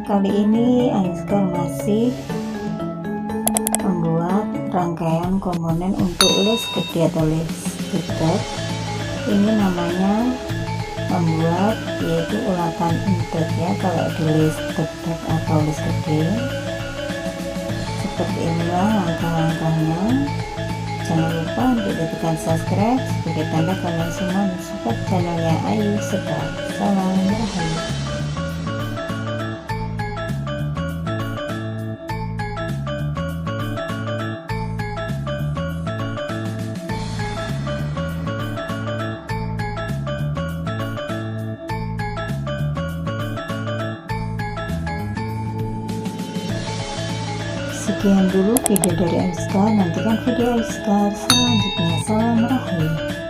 Kali ini Aiska masih membuat rangkaian komponen untuk list gede atau list dedeg. Ini namanya membuat, yaitu ulangan entud ya, kalau di list dedeg atau list gede. Seperti inilah langkah-langkahnya. Jangan lupa untuk tekan subscribe sebagai tanda kalian semua mensupport channelnya Ayu Serta. Salam rahayu. Sekian dulu video dari Aiska, nantikan video Aiska selanjutnya. Salam rahayu.